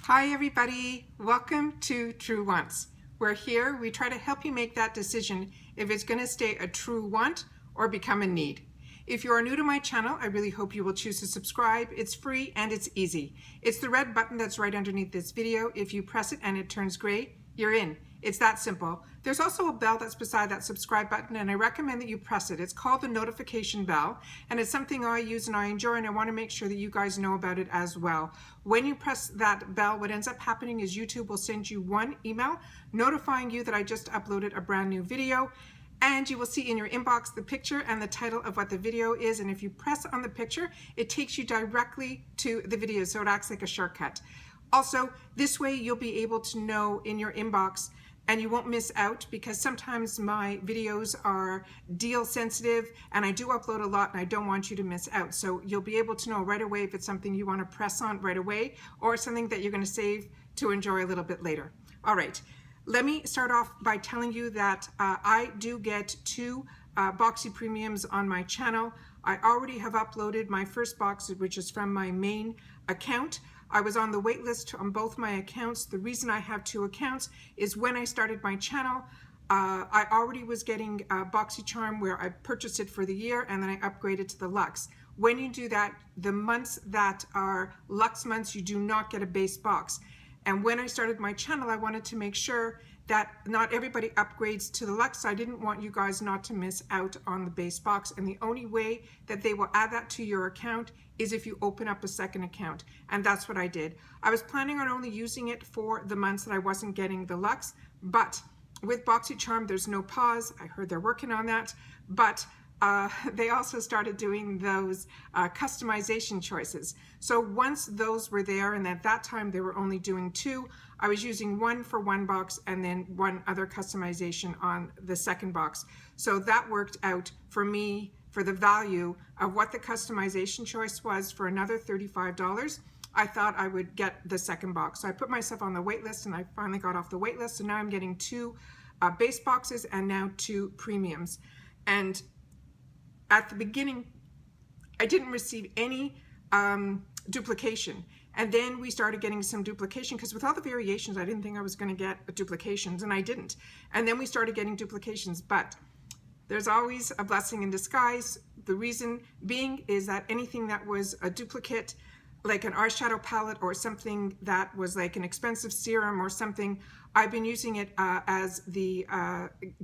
Hi everybody, welcome to True Wants. We're here, we try to help you make that decision if it's going to stay a true want or become a need. If you are new to my channel, I really hope you will choose to subscribe. It's free and it's easy. It's the red button that's right underneath this video. If you press it and it turns gray, you're in. It's that simple. There's also a bell that's beside that subscribe button, and I recommend that you press it. It's called the notification bell, and it's something I use and I enjoy, and I want to make sure that you guys know about it as well. When you press that bell, what ends up happening is YouTube will send you one email notifying you that I just uploaded a brand new video, and you will see in your inbox the picture and the title of what the video is, and if you press on the picture, it takes you directly to the video, so it acts like a shortcut. Also, this way you'll be able to know in your inbox and you won't miss out, because sometimes my videos are deal sensitive and I do upload a lot and I don't want you to miss out. So you'll be able to know right away if it's something you want to press on right away or something that you're going to save to enjoy a little bit later. All right, let me start off by telling you that I do get two Boxy premiums on my channel. I already have uploaded my first box, which is from my main account. I was on the wait list on both my accounts. The reason I have two accounts is when I started my channel, I already was getting Boxycharm, where I purchased it for the year and then I upgraded to the Luxe. When you do that, the months that are Luxe months, you do not get a base box. And when I started my channel, I wanted to make sure that not everybody upgrades to the Luxe. I didn't want you guys not to miss out on the base box. And the only way that they will add that to your account is if you open up a second account. And that's what I did. I was planning on only using it for the months that I wasn't getting the Luxe, but with Boxycharm, there's no pause. I heard they're working on that, but they also started doing those customization choices. So once those were there, and at that time they were only doing two, I was using one for one box and then one other customization on the second box. So that worked out for me for the value of what the customization choice was. For another $35, I thought I would get the second box. So I put myself on the wait list and I finally got off the wait list. So now I'm getting two base boxes and now two premiums. And at the beginning, I didn't receive any duplication. And then we started getting some duplication, because with all the variations, I didn't think I was going to get duplications, and I didn't. And then we started getting duplications, but there's always a blessing in disguise. The reason being is that anything that was a duplicate, like an eyeshadow palette or something that was like an expensive serum or something, I've been using it as the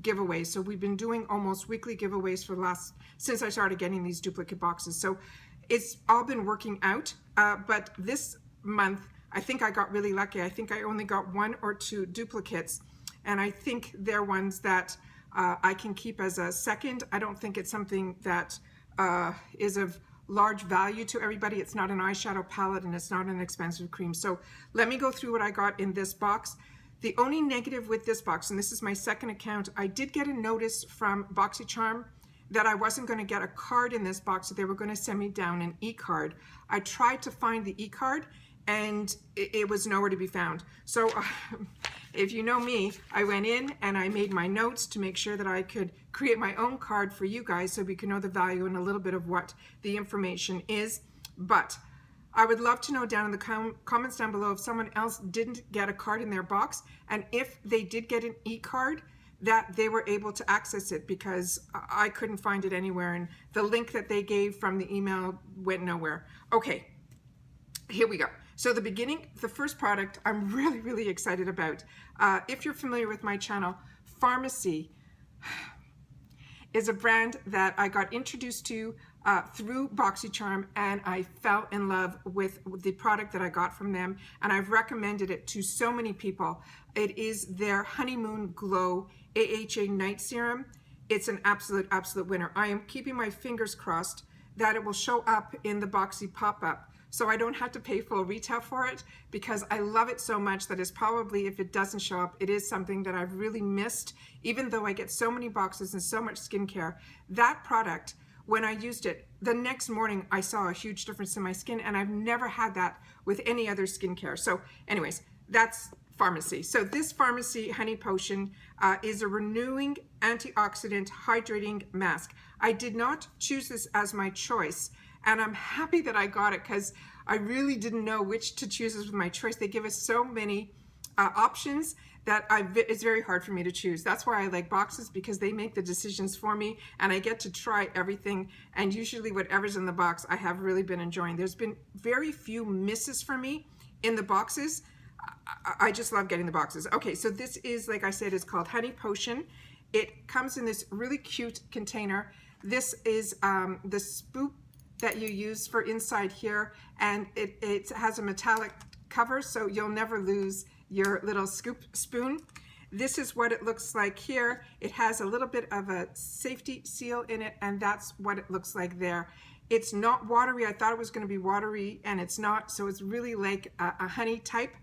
giveaway. So we've been doing almost weekly giveaways for the last, since I started getting these duplicate boxes. So it's all been working out. But this month, I think I got really lucky. I think I only got one or two duplicates, and I think they're ones that I can keep as a second. I don't think it's something that is of large value to everybody. It's not an eyeshadow palette and it's not an expensive cream. So let me go through what I got in this box. The only negative with this box, and this is my second account, I did get a notice from Boxycharm that I wasn't going to get a card in this box, that they were going to send me down an e-card. I tried to find the e-card and it was nowhere to be found. So if you know me, I went in and I made my notes to make sure that I could create my own card for you guys so we can know the value and a little bit of what the information is. But I would love to know down in the comments down below if someone else didn't get a card in their box, and if they did get an e-card, that they were able to access it, because I couldn't find it anywhere, and the link that they gave from the email went nowhere. Okay, here we go. So the beginning, the first product I'm really excited about. If you're familiar with my channel, FARMACY is a brand that I got introduced to through Boxycharm, and I fell in love with the product that I got from them, and I've recommended it to so many people. It is their Honeymoon Glow AHA Night Serum. It's an absolute winner. I am keeping my fingers crossed that it will show up in the Boxy pop-up, so I don't have to pay full retail for it, because I love it so much that it's probably, if it doesn't show up, it is something that I've really missed, even though I get so many boxes and so much skincare. That product, when I used it, the next morning I saw a huge difference in my skin, and I've never had that with any other skincare. So anyways, that's FARMACY. So this FARMACY Honey Potion is a renewing antioxidant hydrating mask. I did not choose this as my choice, and I'm happy that I got it, because I really didn't know which to choose as my choice. They give us so many options that it's very hard for me to choose. That's why I like boxes, because they make the decisions for me and I get to try everything. And usually whatever's in the box, I have really been enjoying. There's been very few misses for me in the boxes. I just love getting the boxes. Okay, so this is, like I said, is called Honey Potion. It comes in this really cute container. This is the spoop that you use for inside here, and it has a metallic cover, so you'll never lose your little scoop spoon. This is what it looks like here. It has a little bit of a safety seal in it, and that's what it looks like there. It's not watery. I thought it was going to be watery, and it's not, so it's really like a honey type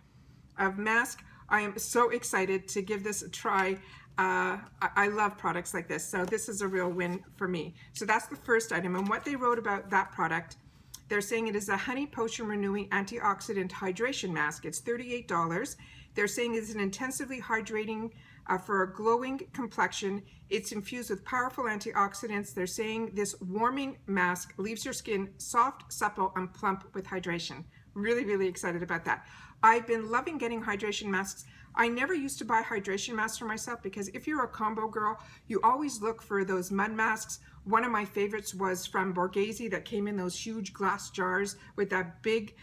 of mask. I am so excited to give this a try. I love products like this, so this is a real win for me. So that's the first item, and what they wrote about that product, they're saying it is a Honey Potion Renewing Antioxidant Hydration Mask. It's $38. They're saying it's an intensively hydrating for a glowing complexion. It's infused with powerful antioxidants. They're saying this warming mask leaves your skin soft, supple, and plump with hydration. Really, really excited about that. I've been loving getting hydration masks. I never used to buy hydration masks for myself because if you're a combo girl, you always look for those mud masks. One of my favorites was from Borghese that came in those huge glass jars with that big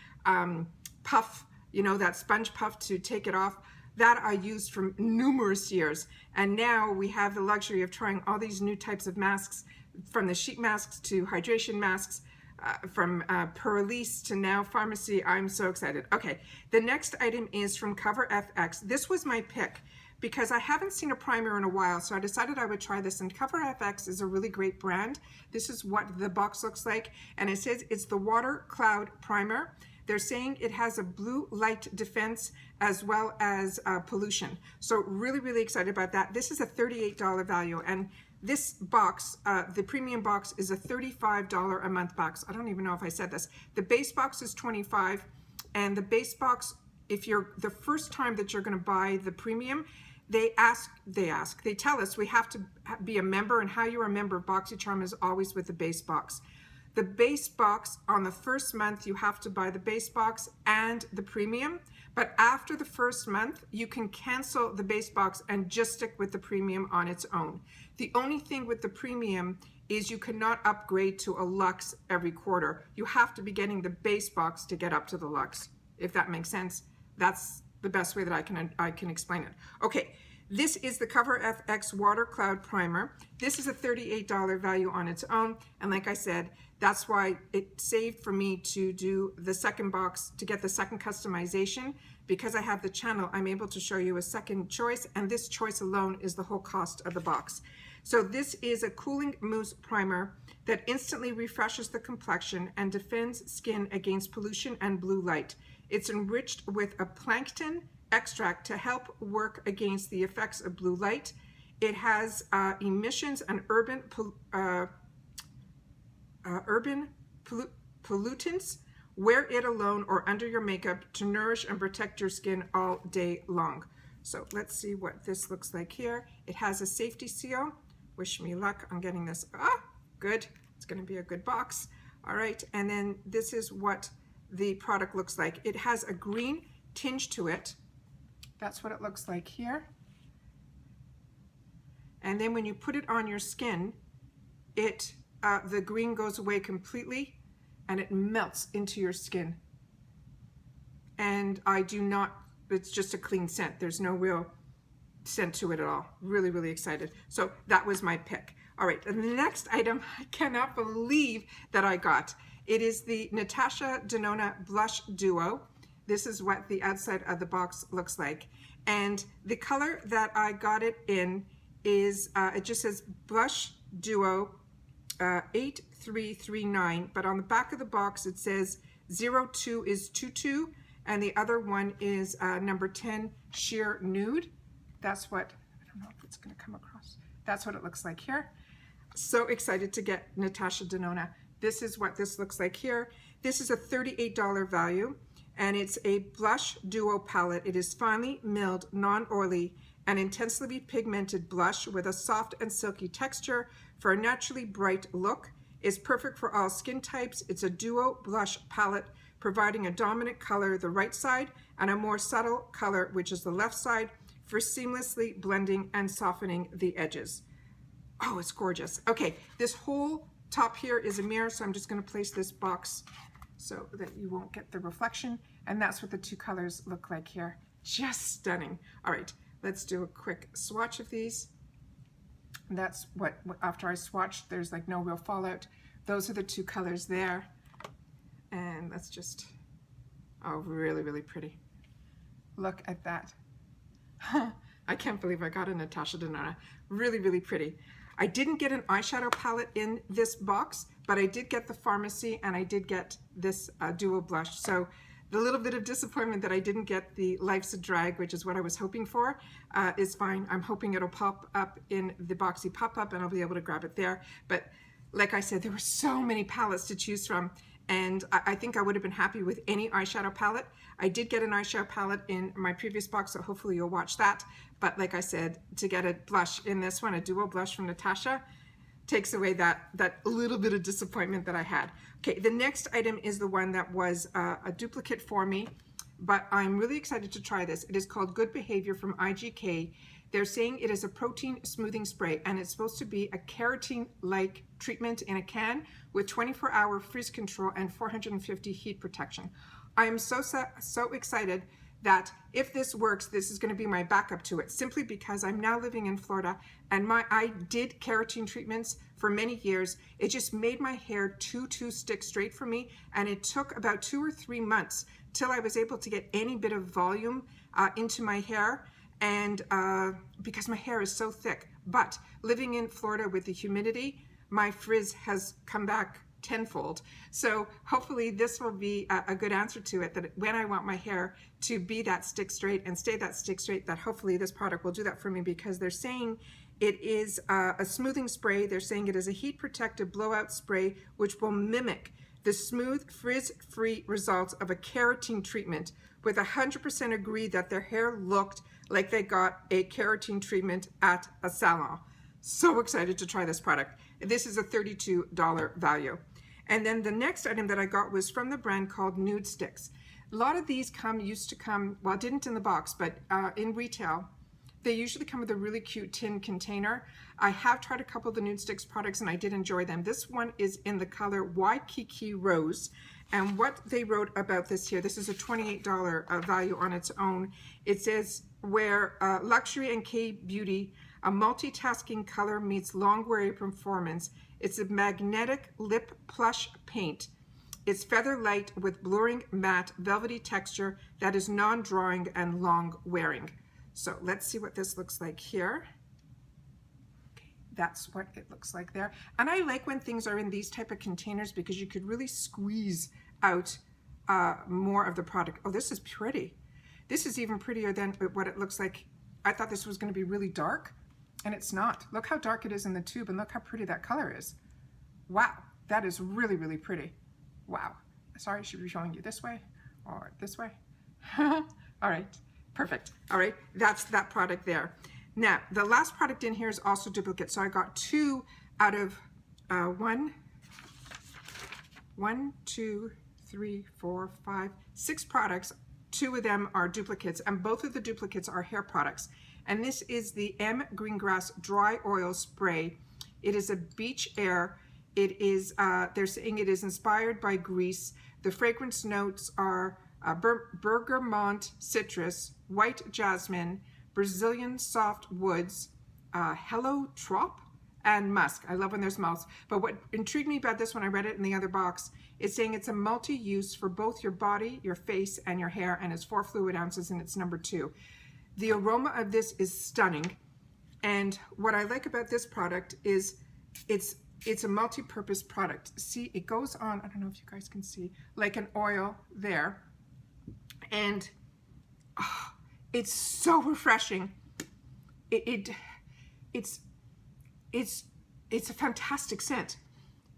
puff, you know, that sponge puff to take it off. That I used for numerous years. And now we have the luxury of trying all these new types of masks, from the sheet masks to hydration masks, from Perlis to now FARMACY. I'm so excited. Okay, the next item is from Cover FX. This was my pick because I haven't seen a primer in a while, so I decided I would try this. And Cover FX is a really great brand. This is what the box looks like, and it says it's the Water Cloud Primer. They're saying it has a blue light defense as well as pollution. So really, really excited about that. This is a $38 value, and this box, the premium box, is a $35 a month box. I don't even know if I said this. The base box is $25, and the base box, if you're the first time that you're going to buy the premium, they tell us we have to be a member, and how you're a member of Boxycharm is always with the base box. The base box, on the first month, you have to buy the base box and the premium. But after the first month, you can cancel the base box and just stick with the premium on its own. The only thing with the premium is you cannot upgrade to a luxe every quarter. You have to be getting the base box to get up to the luxe, if that makes sense. That's the best way that I can explain it. Okay, this is the Cover FX Water Cloud Primer. This is a $38 value on its own, and like I said, that's why it saved for me to do the second box, to get the second customization. Because I have the channel, I'm able to show you a second choice, and this choice alone is the whole cost of the box. So this is a cooling mousse primer that instantly refreshes the complexion and defends skin against pollution and blue light. It's enriched with a plankton extract to help work against the effects of blue light. It has emissions and urban pollutants. Wear it alone or under your makeup to nourish and protect your skin all day long. So let's see what this looks like here. It has a safety seal. Wish me luck on getting this. Good. It's going to be a good box. All right. And then this is what the product looks like. It has a green tinge to it. That's what it looks like here. And then when you put it on your skin, the green goes away completely and it melts into your skin. And it's just a clean scent. There's no real scent to it at all. Really, really excited. So that was my pick. All right, and the next item, I cannot believe that I got. It is the NATASHA DENONA Blush Duo. This is what the outside of the box looks like. And the color that I got it in is, it just says Blush Duo 8339, but on the back of the box it says 02 is 22, and the other one is number 10 Sheer Nude. That's what, I don't know if it's going to come across. That's what it looks like here. So excited to get NATASHA DENONA. This is what this looks like here. This is a $38 value, and it's a blush duo palette. It is finely milled, non-oily, and intensely pigmented blush with a soft and silky texture for a naturally bright look. It's perfect for all skin types. It's a duo blush palette providing a dominant color, the right side, and a more subtle color, which is the left side, for seamlessly blending and softening the edges. Oh, it's gorgeous. Okay, this whole top here is a mirror, so I'm just going to place this box so that you won't get the reflection. And that's what the two colors look like here. Just stunning. All right, let's do a quick swatch of these. And that's what, after I swatched, there's like no real fallout. Those are the two colors there. And let's just, oh, really, really pretty. Look at that. I can't believe I got a NATASHA DENONA. Really, really pretty. I didn't get an eyeshadow palette in this box, but I did get the FARMACY and I did get this duo blush. So the little bit of disappointment that I didn't get the Life's a Drag, which is what I was hoping for, is fine. I'm hoping it'll pop up in the Boxy pop-up and I'll be able to grab it there. But like I said, there were so many palettes to choose from, and I think I would have been happy with any eyeshadow palette. I did get an eyeshadow palette in my previous box, so hopefully you'll watch that. But like I said, to get a blush in this one, a duo blush from NATASHA, takes away that little bit of disappointment that I had. Okay, the next item is the one that was a duplicate for me, but I'm really excited to try this. It is called Good Behavior from IGK. They're saying it is a protein smoothing spray, and it's supposed to be a keratin-like treatment in a can with 24-hour frizz control and 450 heat protection. I am so excited that if this works, this is going to be my backup to it, simply because I'm now living in Florida and I did keratin treatments for many years. It just made my hair too stick straight for me, and it took about 2 or 3 months till I was able to get any bit of volume into my hair, and because my hair is so thick. But living in Florida with the humidity, my frizz has come back tenfold. So hopefully this will be a good answer to it, that when I want my hair to be that stick straight and stay that stick straight, that hopefully this product will do that for me, because they're saying it is a smoothing spray. They're saying it is a heat protective blowout spray which will mimic the smooth, frizz-free results of a keratin treatment, with 100% agree that their hair looked like they got a keratin treatment at a salon. So excited to try this product. This is a $32 value. And then the next item that I got was from the brand called NUDESTIX. A lot of these used to come, well, didn't in the box, but in retail. They usually come with a really cute tin container. I have tried a couple of the NUDESTIX products and I did enjoy them. This one is in the color Waikiki Rose. And what they wrote about this here, this is a $28 value on its own. It says, where luxury and K-beauty, a multitasking color meets long-wear performance. It's a magnetic lip plush paint. It's feather light with blurring matte velvety texture that is non-drawing and long-wearing. So let's see what this looks like here. Okay, that's what it looks like there. And I like when things are in these type of containers, because you could really squeeze out more of the product. Oh, this is pretty. This is even prettier than what it looks like. I thought this was going to be really dark, and it's not. Look how dark it is in the tube, and look how pretty that color is. Wow, that is really, really pretty. Wow. Sorry, I should be showing you this way or this way. All right, perfect. All right, that's that product there. Now, the last product in here is also duplicate. So I got 2 out of 1, 2, 3, 4, 5, 6 products. 2 of them are duplicates, and both of the duplicates are hair products. And this is the M.GREENGRASS Dry Oil Spray. It is a beach air. It is, they're saying it is inspired by Greece. The fragrance notes are bergamot citrus, white jasmine, Brazilian soft woods, heliotrope, and musk. I love when there's mouths. But what intrigued me about this when I read it in the other box, it's saying it's a multi-use for both your body, your face, and your hair, and it's 4 fluid ounces, and it's number 2. The aroma of this is stunning. And what I like about this product is it's a multi-purpose product. See, it goes on, I don't know if you guys can see, like an oil there. And oh, it's so refreshing. It's a fantastic scent.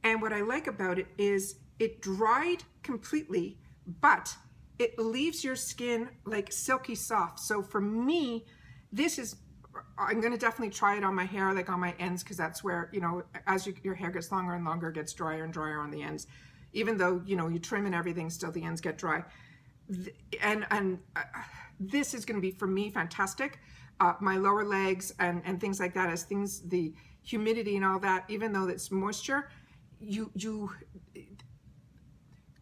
And what I like about it is it dried completely, but it leaves your skin like silky soft. So for me, this is, I'm going to definitely try it on my hair, like on my ends, because that's where, you know, as your hair gets longer and longer, it gets drier and drier on the ends. even though, you know, you trim and everything, still the ends get dry. And this is going to be, for me, fantastic. My lower legs and things like that, as things, the humidity and all that, even though it's moisture, you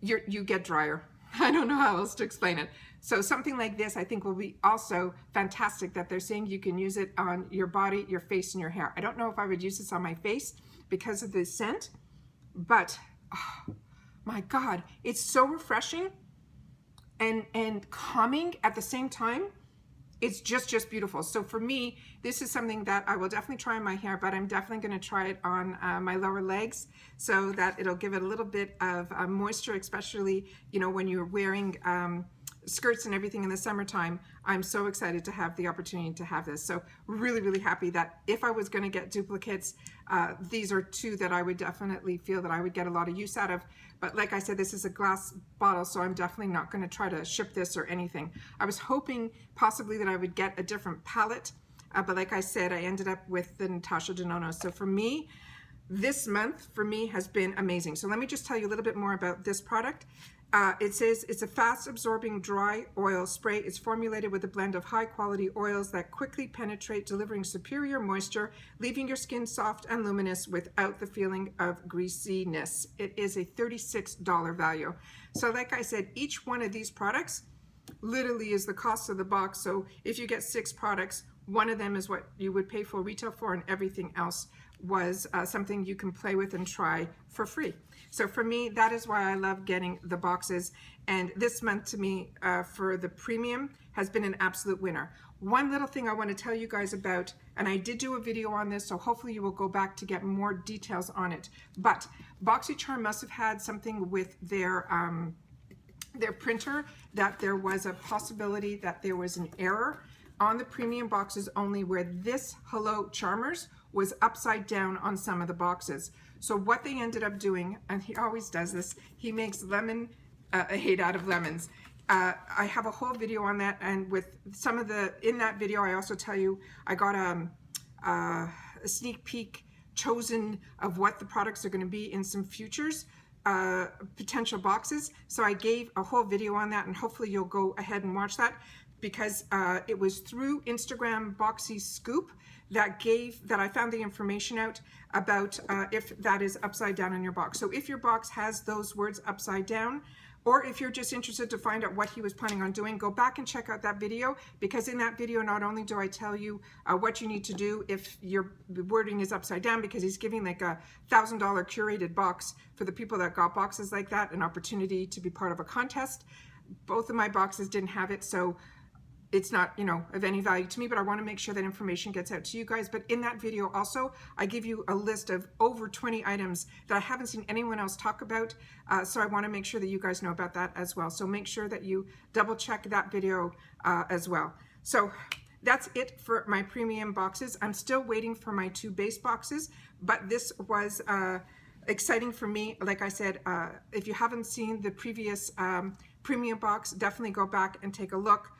get drier. I don't know how else to explain it. So something like this, I think, will be also fantastic, that they're saying you can use it on your body, your face, and your hair. I don't know if I would use this on my face because of the scent, but oh my God, it's so refreshing and calming at the same time. It's just beautiful. So for me, this is something that I will definitely try on my hair, but I'm definitely going to try it on my lower legs, so that it'll give it a little bit of moisture, especially, you know, when you're wearing skirts and everything in the summertime. I'm so excited to have the opportunity to have this. So really happy that if I was going to get duplicates, these are two that I would definitely feel that I would get a lot of use out of. But like I said, this is a glass bottle, so I'm definitely not going to try to ship this or anything. I was hoping possibly that I would get a different palette, but like I said, I ended up with the NATASHA DENONA. So for me, this month for me has been amazing. So let me just tell you a little bit more about this product. It says it's a fast absorbing dry oil spray. It's formulated with a blend of high quality oils that quickly penetrate, delivering superior moisture, leaving your skin soft and luminous without the feeling of greasiness. It is a $36 value. So like I said, each one of these products literally is the cost of the box. So if you get 6 products, one of them is what you would pay full retail for, and everything else was something you can play with and try for free. So for me, that is why I love getting the boxes. And this month to me, for the premium, has been an absolute winner. One little thing I want to tell you guys about, and I did do a video on this, so hopefully you will go back to get more details on it. But Boxycharm must have had something with their printer, that there was a possibility that there was an error on the premium boxes only, where this Hello Charmers was upside down on some of the boxes. So what they ended up doing, and he always does this, he makes lemon hate out of lemons. I have a whole video on that, and with some of the, in that video, I also tell you, I got a sneak peek chosen of what the products are going to be in some futures potential boxes. So I gave a whole video on that, and hopefully you'll go ahead and watch that, because it was through Instagram Boxy Scoop that I found the information out about if that is upside down on your box. So if your box has those words upside down, or if you're just interested to find out what he was planning on doing, go back and check out that video, because in that video, not only do I tell you what you need to do if your wording is upside down, because he's giving like a $1,000 curated box for the people that got boxes like that, an opportunity to be part of a contest. Both of my boxes didn't have it, so it's not, you know, of any value to me, but I want to make sure that information gets out to you guys. But in that video also, I give you a list of over 20 items that I haven't seen anyone else talk about. So I want to make sure that you guys know about that as well. So make sure that you double check that video as well. So that's it for my premium boxes. I'm still waiting for my 2 base boxes, but this was exciting for me. Like I said, if you haven't seen the previous premium box, definitely go back and take a look.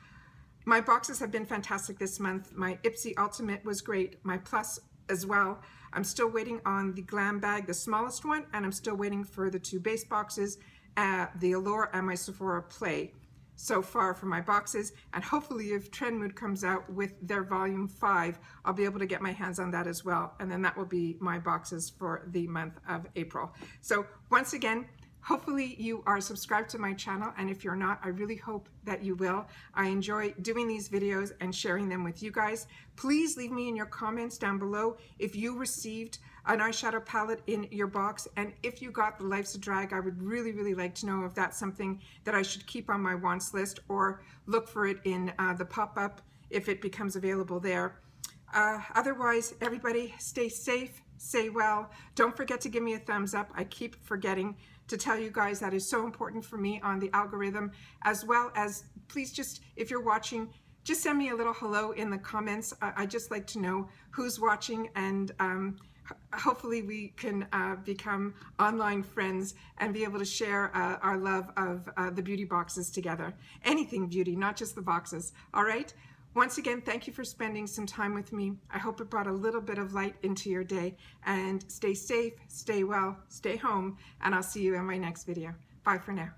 My boxes have been fantastic this month. My Ipsy Ultimate was great. My Plus as well. I'm still waiting on the Glam Bag, the smallest one, and I'm still waiting for the 2 base boxes, the Allure and my Sephora Play. So far for my boxes, and hopefully if Trend Mood comes out with their volume 5, I'll be able to get my hands on that as well, and then that will be my boxes for the month of April. So once again, hopefully you are subscribed to my channel, and if you're not, I really hope that you will. I enjoy doing these videos and sharing them with you guys. Please leave me in your comments down below if you received an eyeshadow palette in your box, and if you got the Life's a Drag. I would really like to know if that's something that I should keep on my wants list, or look for it in the pop-up if it becomes available there. Otherwise, everybody stay safe, stay well. Don't forget to give me a thumbs up. I keep forgetting to tell you guys that is so important for me on the algorithm, as well as please just, if you're watching, just send me a little hello in the comments. I just like to know who's watching, and hopefully we can become online friends and be able to share our love of the beauty boxes together. Anything beauty, not just the boxes. All right? Once again, thank you for spending some time with me. I hope it brought a little bit of light into your day. And stay safe, stay well, stay home, and I'll see you in my next video. Bye for now.